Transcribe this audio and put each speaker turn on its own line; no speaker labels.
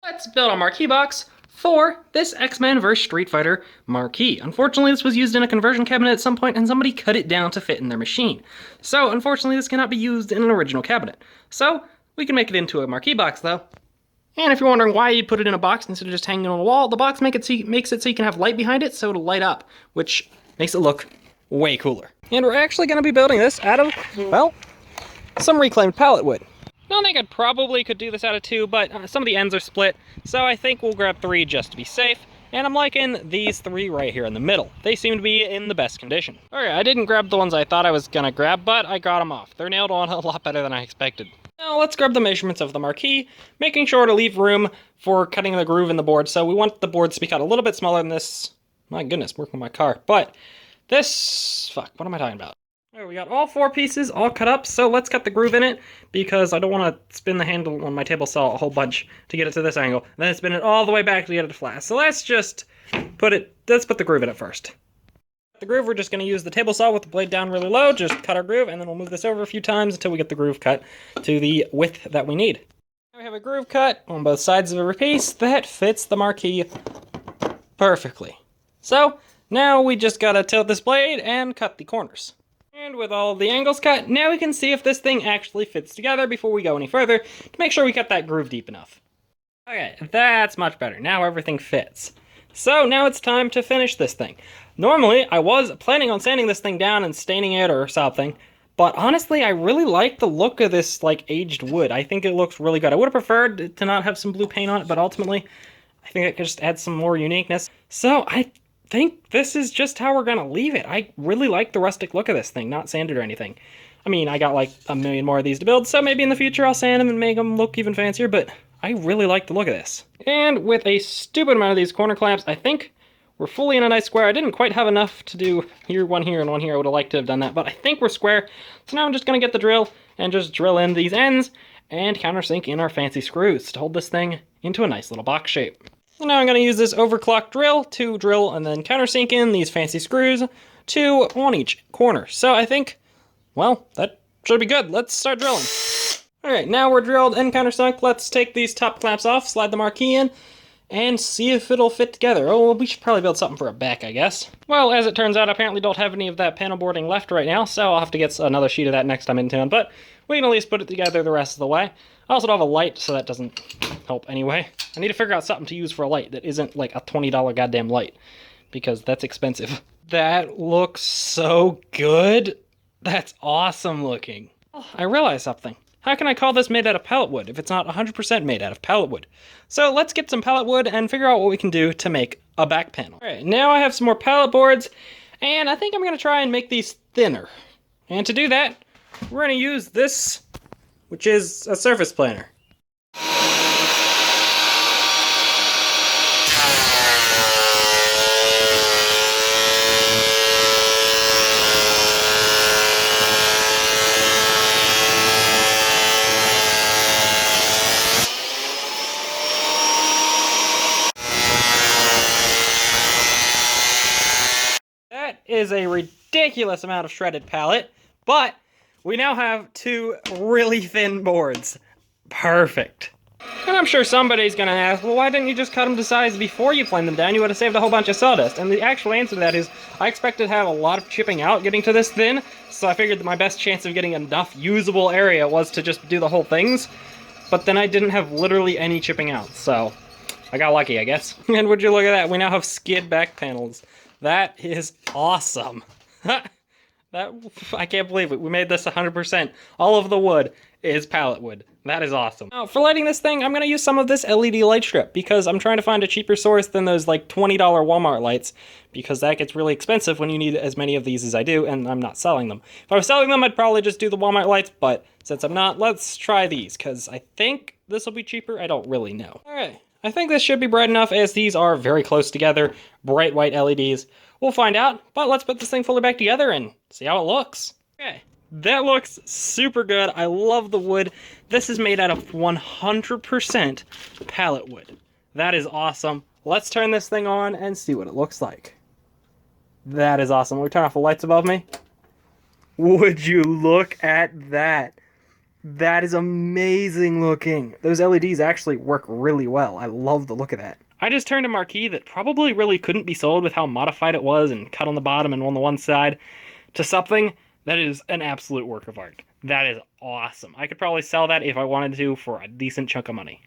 Let's build a marquee box for this X-Men vs. Street Fighter marquee. Unfortunately, this was used in a conversion cabinet at some point, and somebody cut it down to fit in their machine. So, unfortunately, this cannot be used in an original cabinet. So, we can make it into a marquee box, though. And if you're wondering why you put it in a box instead of just hanging on the wall, the box makes it so you can have light behind it, so it'll light up, which makes it look way cooler. And we're actually going to be building this out of, well, some reclaimed pallet wood. I don't think I probably could do this out of 2, but some of the ends are split, so I think we'll grab 3 just to be safe. And I'm liking these 3 right here in the middle. They seem to be in the best condition. Alright, I didn't grab the ones I thought I was gonna grab, but I got them off. They're nailed on a lot better than I expected. Now let's grab the measurements of the marquee, making sure to leave room for cutting the groove in the board. So we want the boards to be cut a little bit smaller than this. My goodness, working on my car. But this, fuck, what am I talking about? Alright, we got all 4 pieces all cut up, so let's cut the groove in it, because I don't want to spin the handle on my table saw a whole bunch to get it to this angle, and then spin it all the way back to get it flat. So let's just put the groove in it first. The groove, we're just going to use the table saw with the blade down really low, just cut our groove, and then we'll move this over a few times until we get the groove cut to the width that we need. Now we have a groove cut on both sides of every piece that fits the marquee perfectly. So now we just got to tilt this blade and cut the corners. And with all of the angles cut, now we can see if this thing actually fits together before we go any further to make sure we cut that groove deep enough. Okay, that's much better. Now everything fits. So now it's time to finish this thing. Normally, I was planning on sanding this thing down and staining it or something, but honestly, I really like the look of this, like, aged wood. I think it looks really good. I would have preferred to not have some blue paint on it, but ultimately, I think it could just add some more uniqueness. So I think this is just how we're gonna leave it. I really like the rustic look of this thing, not sanded or anything. I mean, I got like a million more of these to build, so maybe in the future I'll sand them and make them look even fancier, but I really like the look of this. And with a stupid amount of these corner clamps, I think we're fully in a nice square. I didn't quite have enough to do one here and one here. I would have liked to have done that, but I think we're square. So now I'm just gonna get the drill and just drill in these ends and countersink in our fancy screws to hold this thing into a nice little box shape. So now I'm going to use this overclock drill to drill and then countersink in these fancy screws, 2 on each corner. So I think, well, that should be good. Let's start drilling. Alright, now we're drilled and countersunk. Let's take these top clamps off, slide the marquee in, and see if it'll fit together. Oh, well, we should probably build something for a back, I guess. Well, as it turns out, I apparently don't have any of that panel boarding left right now, so I'll have to get another sheet of that next time in town, but we can at least put it together the rest of the way. I also don't have a light, so that doesn't help anyway. I need to figure out something to use for a light that isn't like a $20 goddamn light, because that's expensive. That looks so good. That's awesome looking. Oh, I realized something. How can I call this made out of pallet wood if it's not 100% made out of pallet wood? So let's get some pallet wood and figure out what we can do to make a back panel. Alright, now I have some more pallet boards, and I think I'm going to try and make these thinner. And to do that, we're going to use this, which is a surface planer. That is a ridiculous amount of shredded pallet, but we now have 2 really thin boards. Perfect. And I'm sure somebody's gonna ask, well, why didn't you just cut them to size before you planed them down? You would have saved a whole bunch of sawdust. And the actual answer to that is, I expected to have a lot of chipping out getting to this thin, so I figured that my best chance of getting enough usable area was to just do the whole things. But then I didn't have literally any chipping out, so I got lucky, I guess. And would you look at that, we now have skid back panels. That is awesome. I can't believe it. We made this 100%. All of the wood is pallet wood. That is awesome. Now, for lighting this thing, I'm going to use some of this LED light strip because I'm trying to find a cheaper source than those like $20 Walmart lights, because that gets really expensive when you need as many of these as I do, and I'm not selling them. If I was selling them, I'd probably just do the Walmart lights, but since I'm not, let's try these, because I think this will be cheaper. I don't really know. Alright. I think this should be bright enough, as these are very close together, bright white LEDs. We'll find out, but let's put this thing fully back together and see how it looks. Okay, that looks super good. I love the wood. This is made out of 100% pallet wood. That is awesome. Let's turn this thing on and see what it looks like. That is awesome. Will we turn off the lights above me? Would you look at that? That is amazing looking. Those LEDs actually work really well. I love the look of that. I just turned a marquee that probably really couldn't be sold with how modified it was and cut on the bottom and on the one side to something that is an absolute work of art. That is awesome. I could probably sell that if I wanted to for a decent chunk of money.